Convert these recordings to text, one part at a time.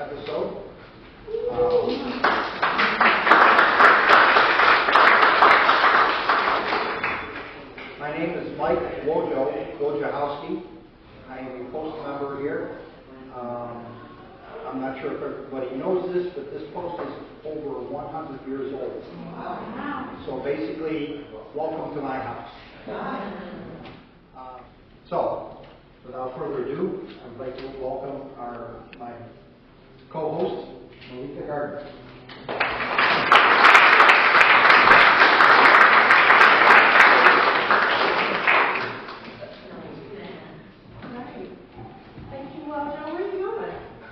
episode. My name is Mike Wojciechowski. I am a post member here. I'm not sure if everybody knows this, but this post is over 100 years old. So basically, welcome to my house. So, without further ado, I'd like to welcome my co-host, Malika Gardner.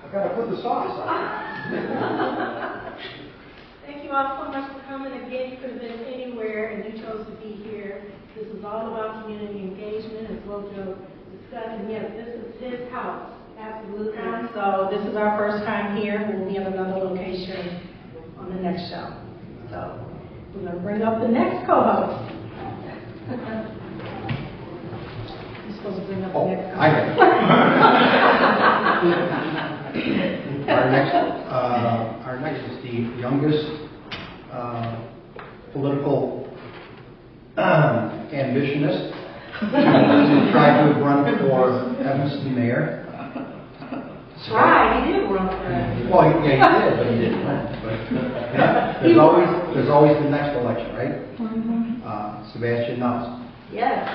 I've got to put the sauce on. Thank you all so much for coming. Again, you could have been anywhere and you chose to be here. This is all about community engagement, as Wojo discussed. And yes, this is his house. Absolutely. So this is our first time here. We'll be in another location on the next show. So we're going to bring up the next co-host. You're supposed to bring up the next co-host. I got it. Our next is the youngest political ambitionist to try to run for Evanston mayor. Right, he did run for it. Well, yeah, he did, but he didn't win. But there's always the next election, right? Mm-hmm. Sebastian Nuss. Yes.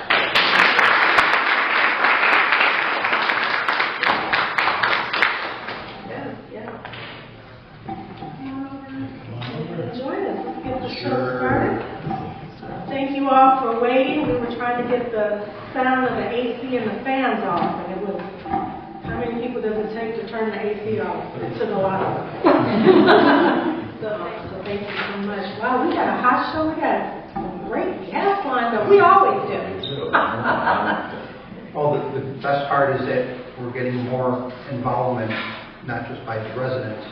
Thank you all for waiting. We were trying to get the sound of the AC and the fans off, and it was, how many people does it take to turn the AC off? It took a lot. So thank you so much. Wow, we got a hot show. We got some great guests lined up. We always do. Well, the best part is that we're getting more involvement, not just by the residents,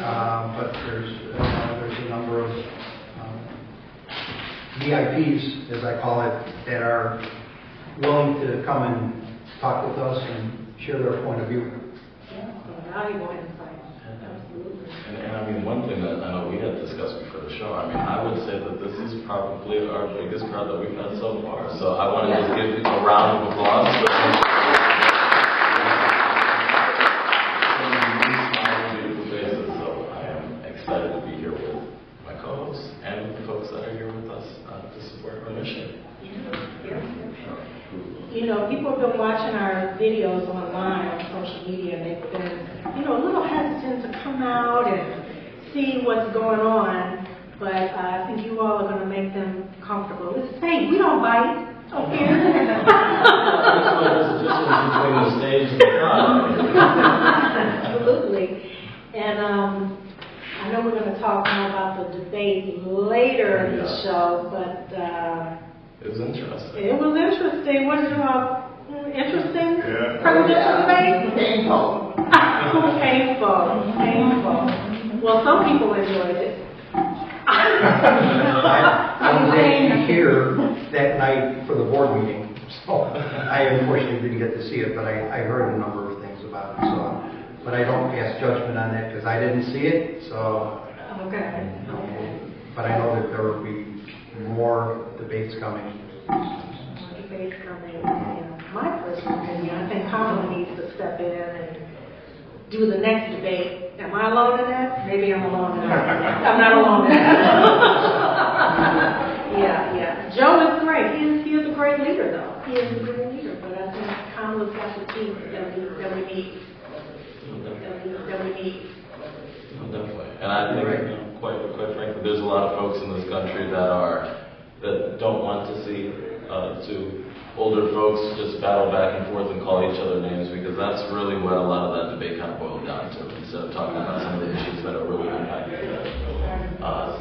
but there's a number of VIPs, as I call it, that are willing to come and talk with us and share their point of view. Yeah, valuable insight. Absolutely. And I mean, one thing that I know we had discussed before the show, I mean, I would say that this is probably our biggest crowd that we've had so far. So I want to just give a round of applause. Beautiful faces. So I am excited to be here with my co-hosts and with the folks that are here with us to support our mission. You know, people have been watching our videos online on social media, and they've been, a little hesitant to come out and see what's going on, but I think you all are going to make them comfortable. It's safe. We don't bite up here. There's a distance between the stage and the crowd. Absolutely. And I know we're going to talk more about the debate later in the show, but it was interesting. it was interesting. What did you all interesting? Presidential debate? Painful. Painful. Well, some people enjoyed it. I was actually here that night for the board meeting, so I unfortunately didn't get to see it, but I heard a number of things about it. So, but I don't pass judgment on that because I didn't see it. So, Okay. but I know that there will be more debates coming. Debates coming. My personal opinion, I think Kamala needs to step in and do the next debate. Am I alone in that? Maybe I'm alone in that. I'm not alone in that. Yeah. Joe is great. He is a great leader, though. He is a great leader, but I think Kamala's got the team that we need. Definitely. And I think, quite frankly, there's a lot of folks in this country that don't want to see two older folks just battle back and forth and call each other names, because that's really what a lot of that debate kind of boiled down to, instead of talking about some of the issues that are really impacting them.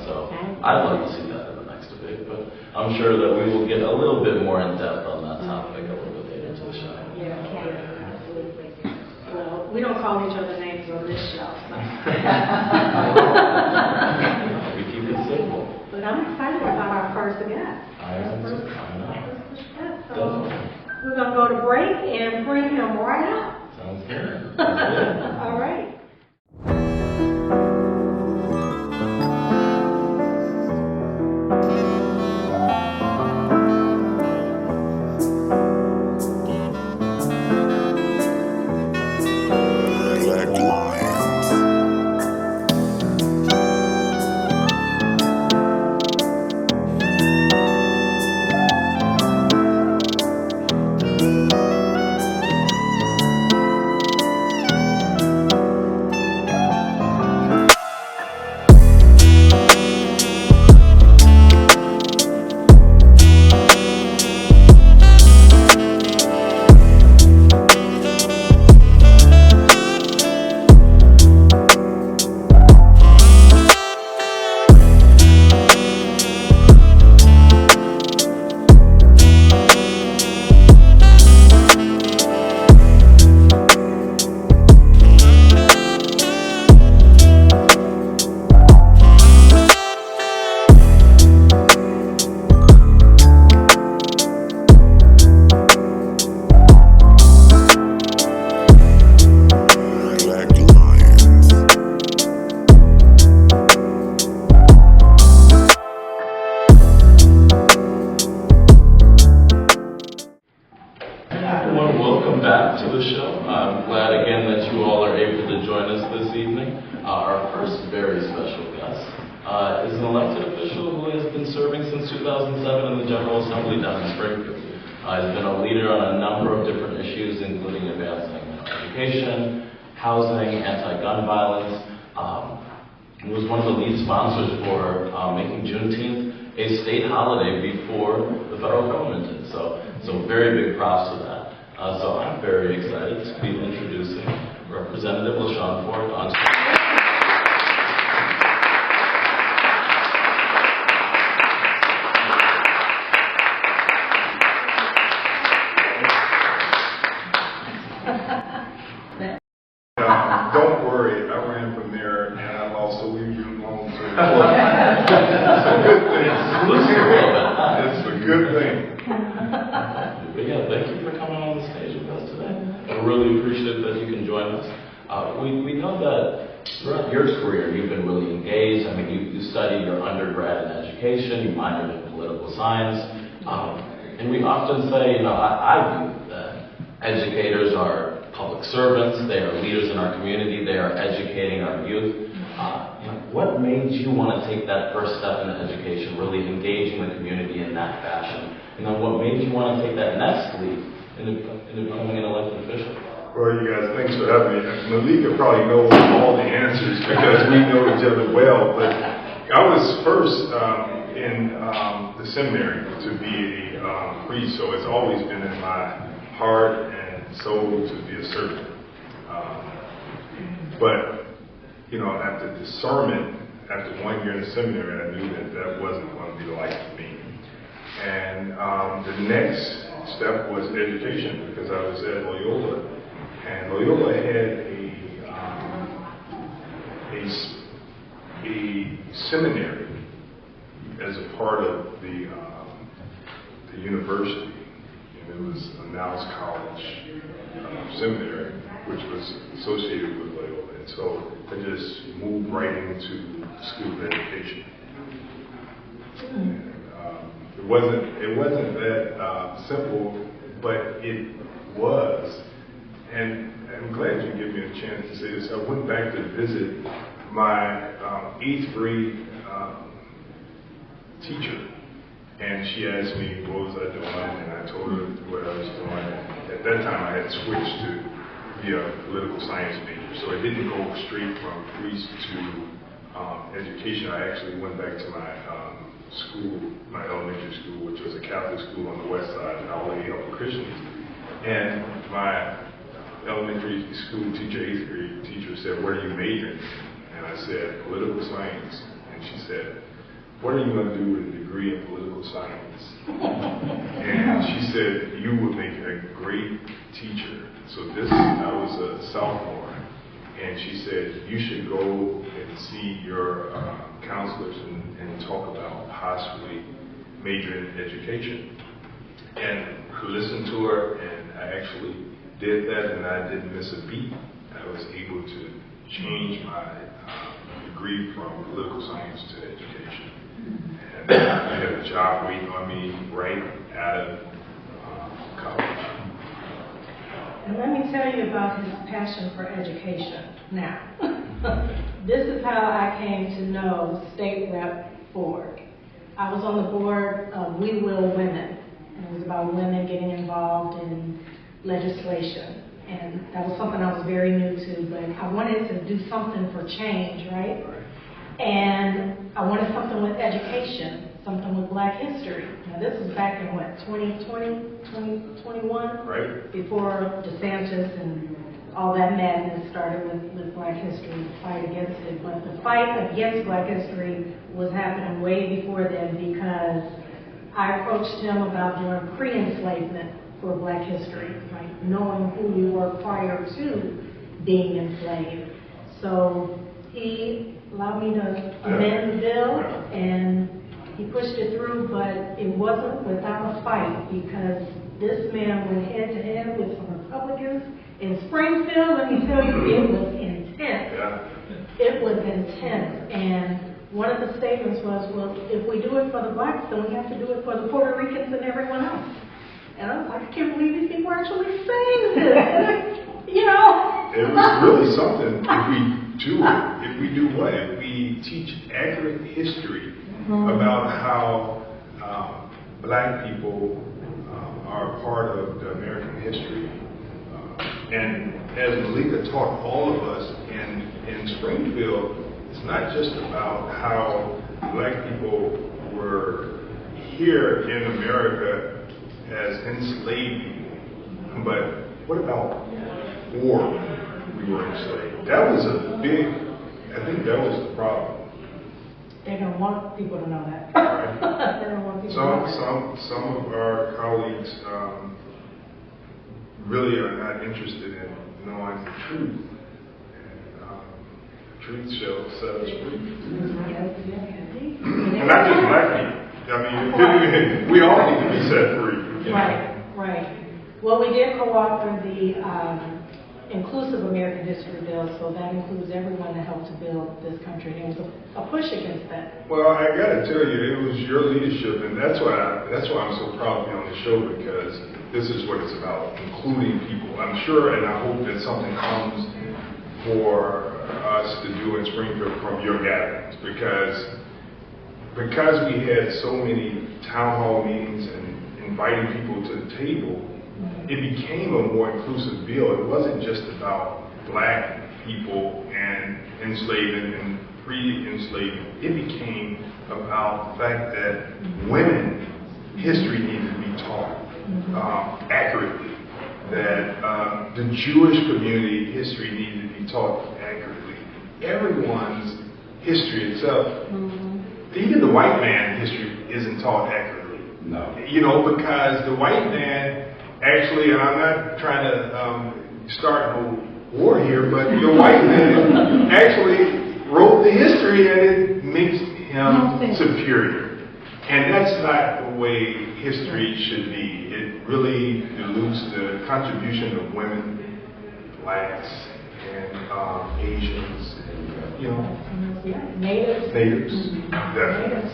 So I'd love to see that in the next debate, but I'm sure that we will get a little bit more in depth on that topic a little bit later into the show. Yeah, absolutely. Well, we don't call each other names on this show. So. We keep it simple. But I'm excited about our first guest. I am too. So we're going to go to break and bring him right out. Sounds good. All right. evening. Our first very special guest is an elected official who has been serving since 2007 in the General Assembly down in Springfield. He's been a leader on a number of different issues, including advancing education, housing, anti-gun violence. He was one of the lead sponsors for making Juneteenth a state holiday before the federal government did. So very big props to that. So I'm very excited to be introducing Representative Shawn on Don't worry, I ran from there and I lost a leave you alone. So it's a good thing. It's a good thing. But yeah, thank you for coming on the stage with us today. I really appreciate that you can join us. We know that throughout your career you've been really engaged. I mean, you studied your undergrad in education, you minored in political science, and we often say, I view that educators are public servants, they are leaders in our community, they are educating our youth. What made you want to take that first step into education, really engaging the community in that fashion? And then what made you want to take that next leap into becoming an elected official? Well, you guys, thanks for having me. Malika probably knows all the answers because we know each other well, but I was first in the seminary to be a priest, so it's always been in my heart and soul to be a servant. But after discernment, after 1 year in the seminary, I knew that wasn't going to be the life for me. And the next step was education, because I was at Loyola, and Loyola had a seminary as a part of the university, and it was a Niles College seminary, which was associated with Loyola, and so I just moved right into the School of Education. And, it wasn't that simple, but it was. And I'm glad you gave me a chance to say this. I went back to visit my 8th grade teacher, and she asked me what was I doing, and I told her what I was doing. At that time, I had switched to be a political science major, so I didn't go straight from priest to education. I actually went back to my school, my elementary school, which was a Catholic school on the west side, and Our Lady Help the Christians. And my elementary school teacher, 8th grade teacher, said, "What are you majoring?" And I said, "Political science." And she said, "What are you going to do with a degree in political science?" And she said, "You would make a great teacher." So I was a sophomore, and she said, "You should go and see your counselors and talk about possibly majoring in education." And I listened to her, and I actually did that, and I didn't miss a beat. I was able to change my degree from political science to education. And I had a job waiting on me right out of college. And let me tell you about his passion for education now. This is how I came to know State Rep Ford. I was on the board of We Will Women, and it was about women getting involved in legislation. And that was something I was very new to, but I wanted to do something for change, right? And I wanted something with education, something with Black history. Now this was back in what, 2020, 2021? Right. Before DeSantis and all that madness started with Black history, the fight against it. But the fight against Black history was happening way before then, because I approached him about doing pre-enslavement for Black history, like knowing who we were prior to being enslaved. So he allowed me to amend the bill, and he pushed it through, but it wasn't without a fight, because this man went head to head with some Republicans in Springfield. Let me tell you, it was intense. It was intense, and one of the statements was, well, if we do it for the Blacks, then we have to do it for the Puerto Ricans and everyone else. And I was like, I can't believe these people are actually saying this. It was really something. do it, if we do what? If we teach accurate history about how black people are a part of the American history. And as Malika taught all of us in Springfield, it's not just about how black people were here in America as enslaved people, but what about before we were enslaved? That was a big, I think that was the problem. They don't want people to know that. Right. They don't want people to know that. Some of our colleagues really are not interested in knowing the truth. And truth shall set us free. And not just black people. I mean, we all need to be set free. Right, right. Well, we did co-author the Inclusive American History Bill, so that includes everyone that helped to build this country. And it was a push against that. Well, I got to tell you, it was your leadership, and that's why I'm so proud to be on the show, because this is what it's about, including people. I'm sure, and I hope that something comes for us to do in Springfield from your gatherings, because we had so many town hall meetings and inviting people to the table, it became a more inclusive bill. It wasn't just about black people and enslavement and pre-enslavement. It became about the fact that women history needed to be taught accurately, that the Jewish community history needed to be taught accurately. Everyone's history itself, even the white man history isn't taught accurately. No. You know, because the white man actually, and I'm not trying to start a war here, but the white man actually wrote the history, and it makes him superior. And that's not the way history should be. It really dilutes the contribution of women, blacks, and Asians, and, you know, Natives. Definitely.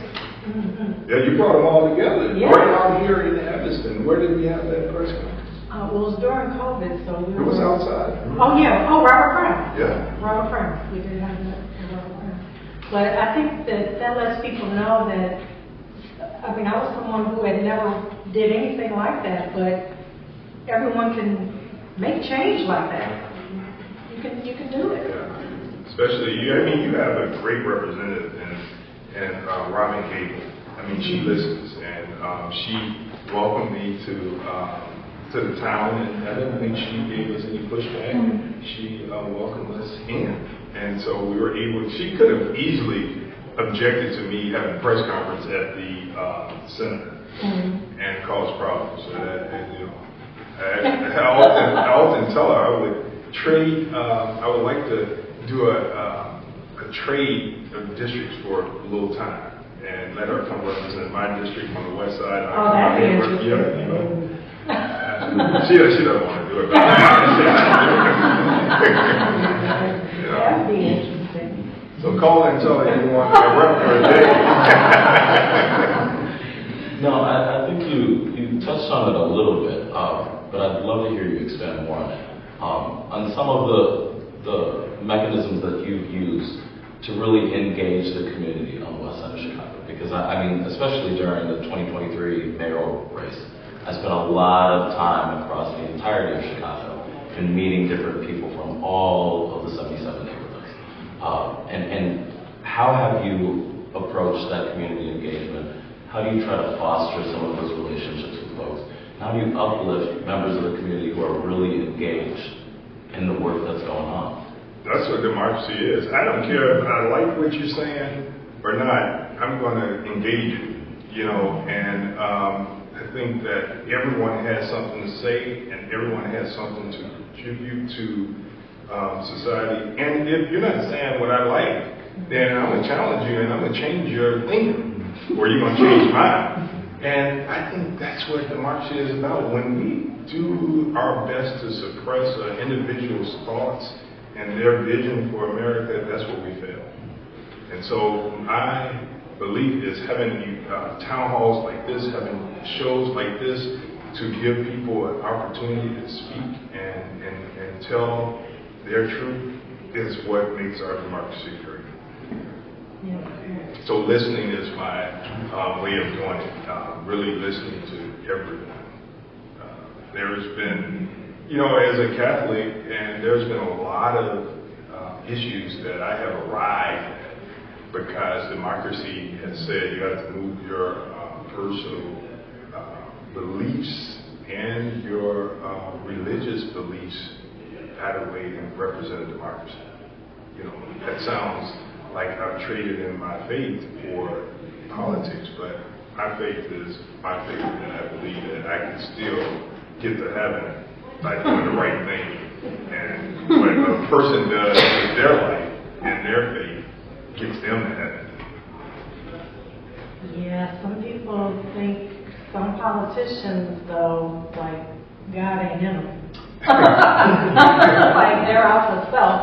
Yeah, you brought them all together. Yeah. Right out here in Evanston. Where did we have that press conference? Well, it was during COVID, so we It was outside. Oh, yeah. Oh, Robert Brown. Yeah. Robert Brown. We did have that at Robert Brown. But I think that lets people know that, I mean, I was someone who had never did anything like that, but everyone can make change like that. You can do it. Yeah. Especially you. I mean, you have a great representative in Robin Gable. I mean, she listens, and she welcomed me to the town, and I didn't think she gave us any pushback. She welcomed us in, and so we were able. She could have easily objected to me having a press conference at the center and caused problems. And, you know, I often tell her I would trade. I would like to do a trade of districts for a little time and let her come represent my district on the west side. Oh, that'd be interesting. Yeah, you know. She doesn't want to do it, but That'd be interesting. So call and tell her you want a rep for a day. No, I think you touched on it a little bit, but I'd love to hear you expand more on it. On some of the mechanisms that you've used to really engage the community on the west side of Chicago. Because I mean, especially during the 2023 mayoral race, I spent a lot of time across the entirety of Chicago and meeting different people from all of the 77 neighborhoods. And how have you approached that community engagement? How do you try to foster some of those relationships with folks? How do you uplift members of the community who are really engaged in the work that's going on? That's what democracy is. I don't care if I like what you're saying or not. I'm going to engage you, you know, and I think that everyone has something to say and everyone has something to contribute to society. And if you're not saying what I like, then I'm going to challenge you and I'm going to change your thinking, or you're going to change mine. And I think that's what democracy is about. When we do our best to suppress an individual's thoughts and their vision for America, that's where we fail. And so my belief is having town halls like this, having shows like this, to give people an opportunity to speak and tell their truth is what makes our democracy great. Yeah. So listening is my way of doing it, really listening to everyone. There's been, as a Catholic, and there's been a lot of issues that I have arrived at because democracy has said you have to move your personal beliefs and your religious beliefs out of the way and represent a democracy. That sounds like I've traded in my faith for politics, but my faith is my faith, and I believe that I can still get to heaven by doing the right thing. And what a person does with their life and their faith gets them to heaven. Yeah, some people think some politicians, though, like God ain't in them. Like they're out for self.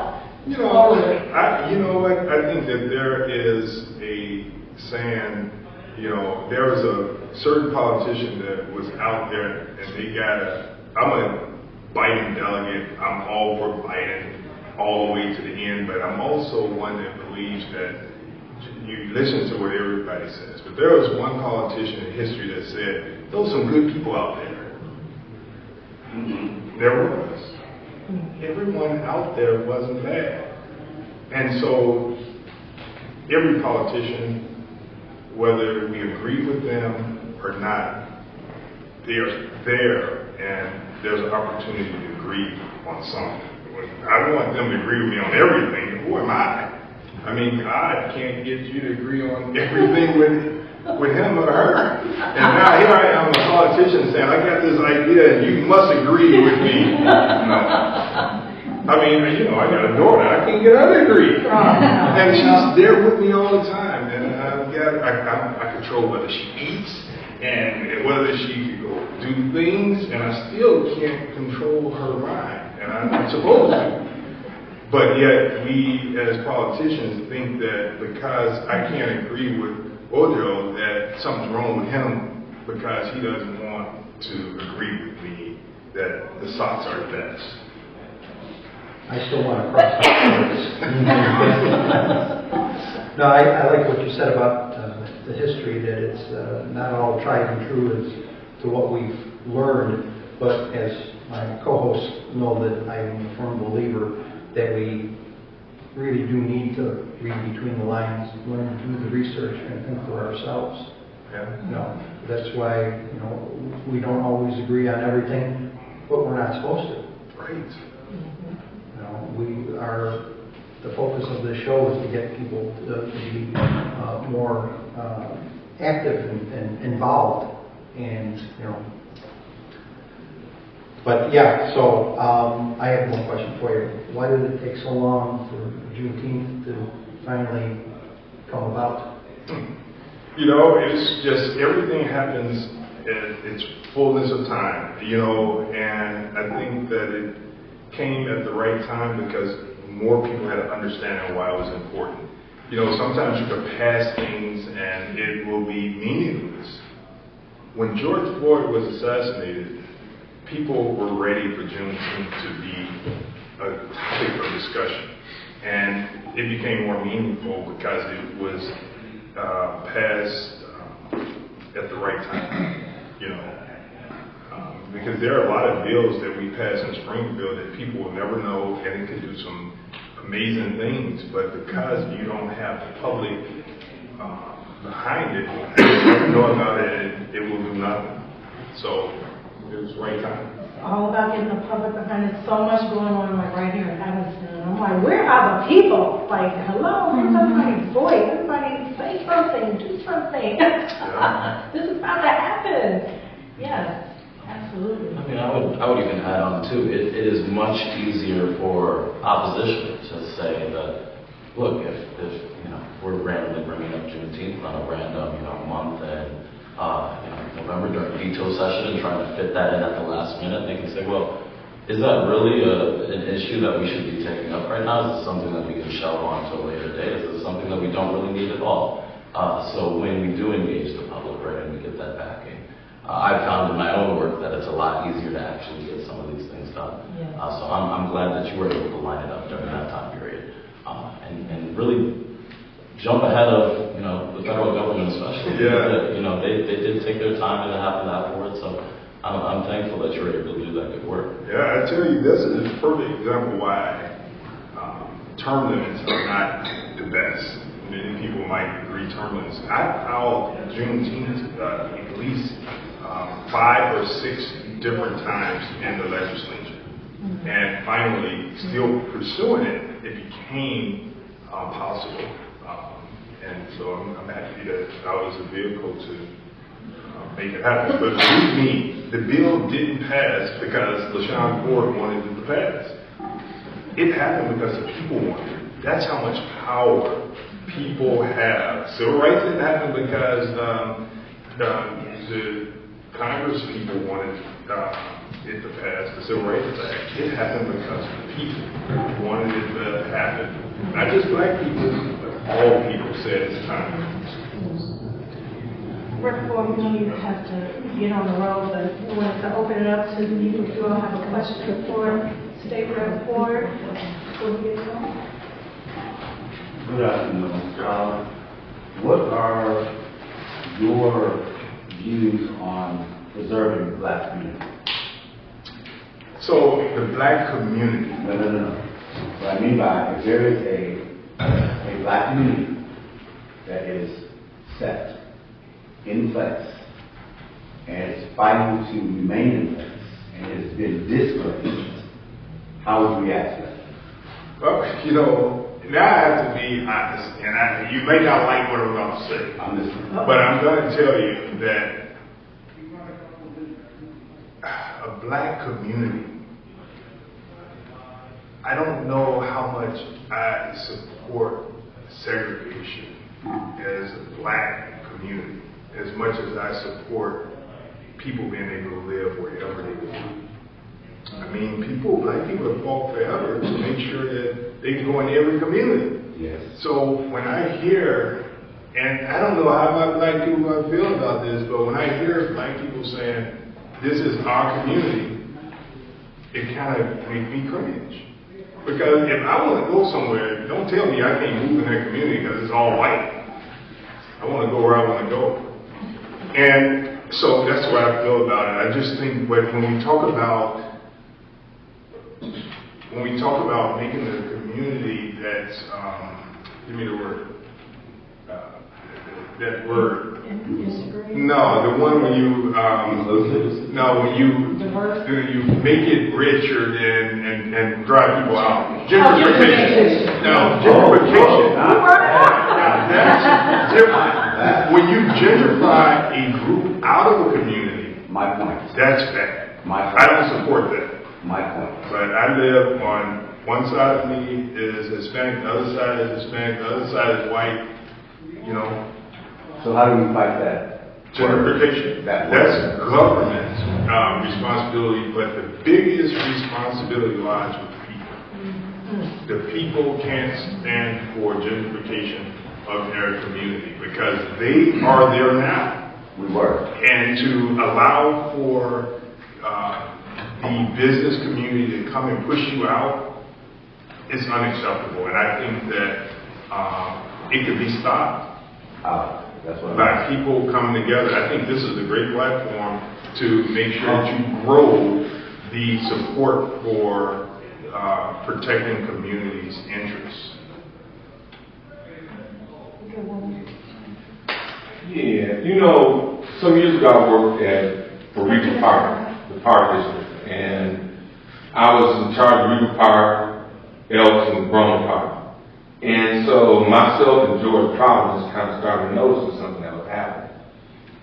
You know what? I think that there is a saying, there was a certain politician that was out there and they I'm a Biden delegate. I'm all for Biden all the way to the end, but I'm also one that believes that you listen to what everybody says. But there was one politician in history that said, there were some good people out there. Mm-hmm. There was. Everyone out there wasn't bad. And so every politician, whether we agree with them or not, they're there and there's an opportunity to agree on something. I don't want them to agree with me on everything. Who am I? I mean, God can't get you to agree on everything with him or her. And now here I am, a politician, saying, I got this idea and you must agree with me. No. I mean, I got a daughter. I can't get her to agree. And she's there with me all the time. And I control whether she eats and whether she can go do things. And I still can't control her mind. And I'm not supposed to. But yet, we as politicians think that because I can't agree with Ojo, that something's wrong with him because he doesn't want to agree with me that the socks are the best. I still want to cross out words. No, I like what you said about the history, that it's not all tried and true as to what we've learned, but as my co-hosts know, that I'm a firm believer that we really do need to read between the lines, learn to do the research, and think for ourselves. Yeah. That's why we don't always agree on everything, but we're not supposed to. Right. The focus of this show is to get people to be more active and involved, and But yeah, so I have one question for you. Why did it take so long for Juneteenth to finally come about? It's just everything happens at its fullness of time, and I think that it came at the right time because more people had an understanding why it was important. Sometimes you can pass things and it will be meaningless. When George Floyd was assassinated, people were ready for Juneteenth to be a topic of discussion. And it became more meaningful because it was passed at the right time, because there are a lot of bills that we pass in Springfield that people will never know, and it could do some amazing things, but because you don't have the public behind it, you never know about it, and it will do nothing. So it was the right time. It's all about getting the public behind it. So much going on, like right here in Evanston. And I'm like, where are the people? Like, hello, where's everybody's voice? Everybody say something, do something. Yeah. This is about to happen. Yes, absolutely. I mean, I would even add on too. It is much easier for opposition to say that, look, if we're randomly bringing up Juneteenth on a random month and November during veto session and trying to fit that in at the last minute, they can say, well, is that really an issue that we should be taking up right now? Is it something that we can shelve on to a later date? Is it something that we don't really need at all? So when we do engage the public, right, and we get that backing, I've found in my own work that it's a lot easier to actually get some of these things done. Yeah. So I'm glad that you were able to line it up during that time period. and really jump ahead of, you know, the federal government especially. Yeah. You know, they did take their time and it happened afterwards, so I'm thankful that you're able to do that good work. Yeah, I tell you, this is a perfect example why term limits are not the best. Many people might agree term limits. I filed Juneteenth at least 5 or 6 different times in the legislature. And finally, still pursuing it, it became possible. And so I'm happy that I was a vehicle to make it happen. But believe me, the bill didn't pass because LaShawn Ford wanted it to pass. It happened because the people wanted it. That's how much power people have. Civil rights didn't happen because the Congress people wanted it to pass the Civil Rights Act. It happened because the people wanted it to happen. Not just black people, but all people said it's time. Before we have to get on the road, but we wanted to open it up to you if you all have a question for State Rep Ford before we get going. Good afternoon. What are your views on preserving the black community? So the black community. No. What I mean by if there is a black community that is set in place and is fighting to remain in place and has been displaced, how would you react to that? Well, you know, now I have to be honest, and you may not like what I'm about to say, I'm listening. but I'm going to tell you that a black community, I don't know how much I support segregation as a black community, as much as I support people being able to live wherever they want. I mean, black people have fought forever to make sure that they can go in every community. Yes. So when I hear, and I don't know how my black people might feel about this, but when I hear black people saying, this is our community, it kind of makes me cringe. Because if I want to go somewhere, don't tell me I can't move in that community because it's all white. I want to go where I want to go. And so that's what I feel about it. I just think when we talk about making the community that's, give me the word, that word. No, the one when you, you make it richer and drive people out. Gentrification. No, gentrification. That's different. When you gentrify a group out of a community, My point. that's bad. I don't support that. My point. But I live on one side of me is Hispanic, the other side is Hispanic, the other side is white, you know. So how do we fight that? Gentrification. That's government's responsibility, but the biggest responsibility lies with the people. The people can't stand for gentrification of their community because they are there now. We were. And to allow for the business community to come and push you out is unacceptable. And I think that it could be stopped. That's what By people coming together. I think this is a great platform to make sure that you grow the support for protecting communities' interests. Yeah, you know, some years ago I worked for Regal Park, the park district, and I was in charge of Regal Park, Elks, and Brown Park. And so myself and George Powell just kind of started noticing something that was happening.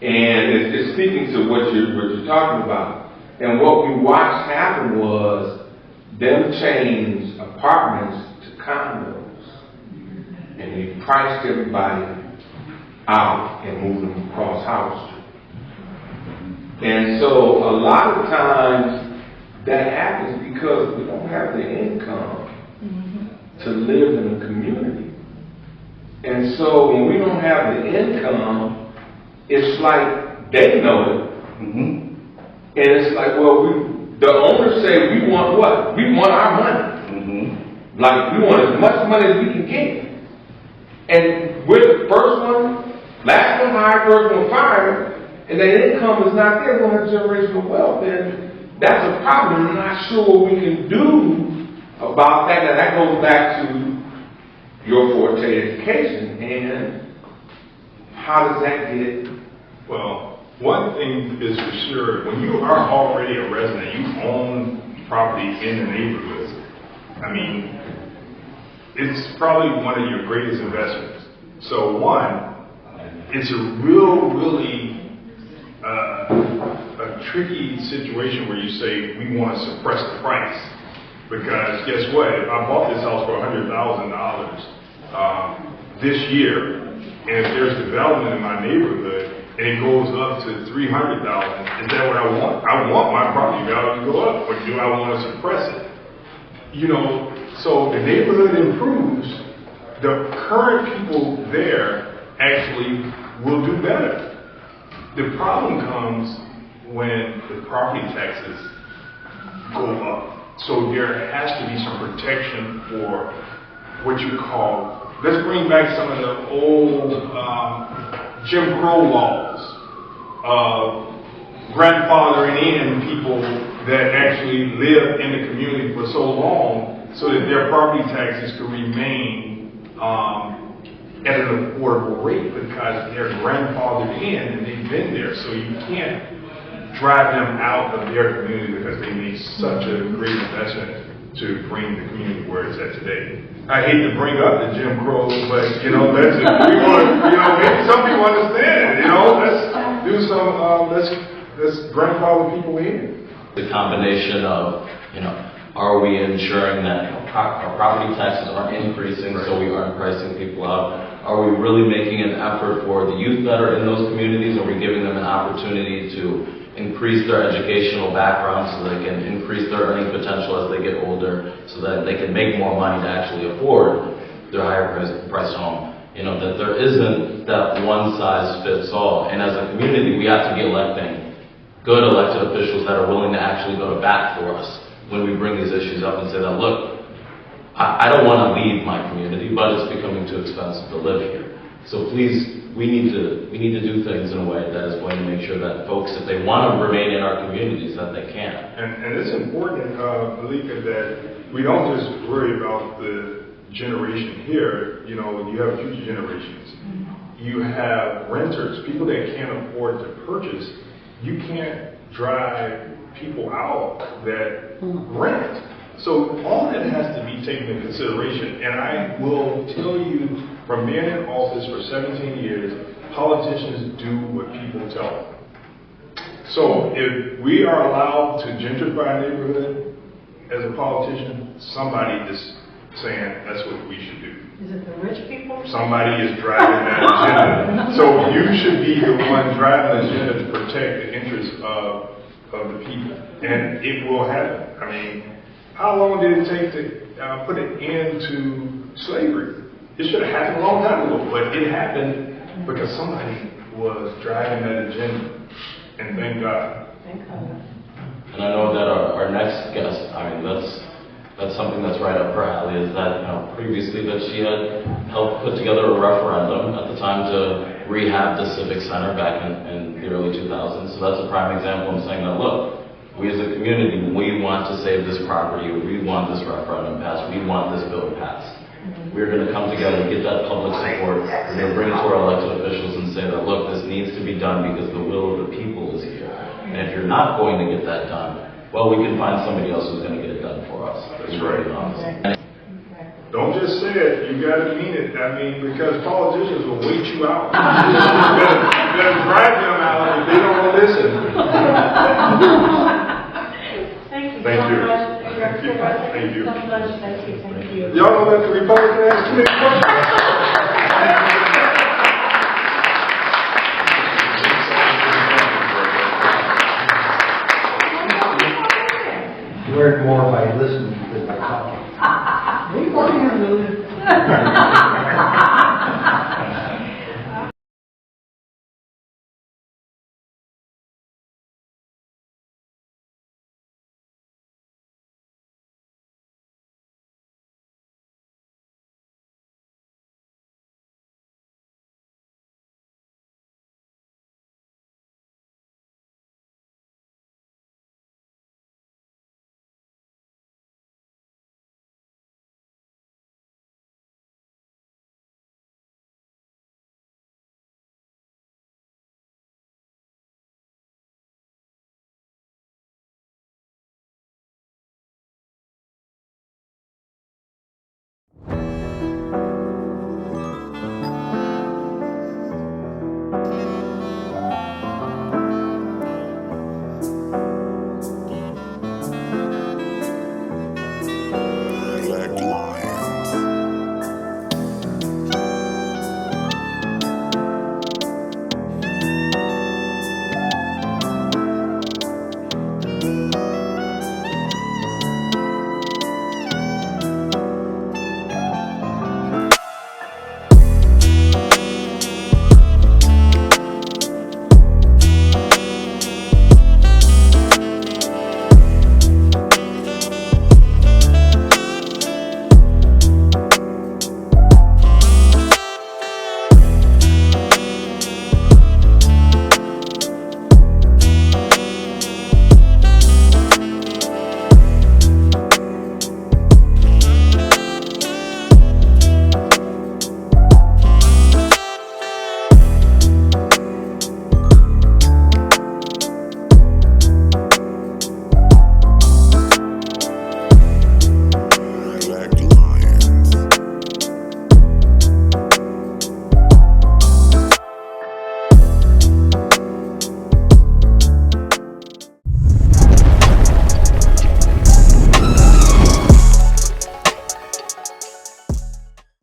And it's speaking to what you're talking about. And what we watched happen was them change apartments to condos. And they priced everybody out and moved them across Howard Street. And so a lot of times that happens because we don't have the income to live in a community. And so when we don't have the income, it's like they know it. And it's like, well, the owners say we want what? We want our money. Like, we want as much money as we can get. And we're the first one, last one hired, first one fired, and their income is not there, we don't have generational wealth, then that's a problem. I'm not sure what we can do about that. Now, that goes back to your forte education, and how does that get? Well, one thing is for sure, when you are already a resident, you own property in the neighborhood, I mean, it's probably one of your greatest investments. So one, it's a really a tricky situation where you say, we want to suppress the price. Because guess what? If I bought this house for $100,000 this year, and if there's development in my neighborhood and it goes up to $300,000, is that what I want? I want my property value to go up, or do I want to suppress it? You know, so the neighborhood improves, the current people there actually will do better. The problem comes when the property taxes go up. So there has to be some protection for what you call, let's bring back some of the old Jim Crow laws of grandfathering in people that actually live in the community for so long so that their property taxes could remain at an affordable rate because they're grandfathered in and they've been there. So you can't drive them out of their community because they made such a great investment to bring the community where it's at today. I hate to bring up the Jim Crow, but you know, let's maybe some people understand it. You know, let's do some let's grandfather people in. The combination of, are we ensuring that our property taxes aren't increasing, so we aren't pricing people out? Are we really making an effort for the youth that are in those communities? Are we giving them an opportunity to increase their educational background so they can increase their earning potential as they get older, so that they can make more money to actually afford their higher priced home? That there isn't that one size fits all. And as a community, we have to be electing good elected officials that are willing to actually go to bat for us when we bring these issues up and say that, look, I don't want to leave my community, but it's becoming too expensive to live here. So please, we need to do things in a way that is going to make sure that folks, if they want to remain in our communities, that they can. And it's important, Malika, that we don't just worry about the generation here. You have future generations. You have renters, people that can't afford to purchase. You can't drive people out that rent. So all that has to be taken into consideration. And I will tell you, from being in office for 17 years, politicians do what people tell them. So if we are allowed to gentrify a neighborhood as a politician, somebody is saying that's what we should do. Is it the rich people? Somebody is driving that agenda. So you should be the one driving the agenda to protect the interests of the people. And it will happen. I mean, how long did it take to put an end to slavery? It should have happened a long time ago, but it happened because somebody was driving that agenda. And thank God. Thank God. And I know that our next guest, that's something that's right up her alley, is that, previously that she had helped put together a referendum at the time to rehab the Civic Center back in the early 2000s. So that's a prime example of saying that, look, we as a community, we want to save this property, we want this referendum passed, we want this bill passed. We're going to come together and get that public support. We're going to bring it to our elected officials and say that, look, this needs to be done because the will of the people is here. And if you're not going to get that done, well, we can find somebody else who's going to get it done for us. That's right. Don't just say it, you got to mean it. I mean, because politicians will wait you out. You better drive them out if they don't listen. Thank you so much. Thank you. Thank you so much. Thank you. Y'all know that the Republican asked too many questions.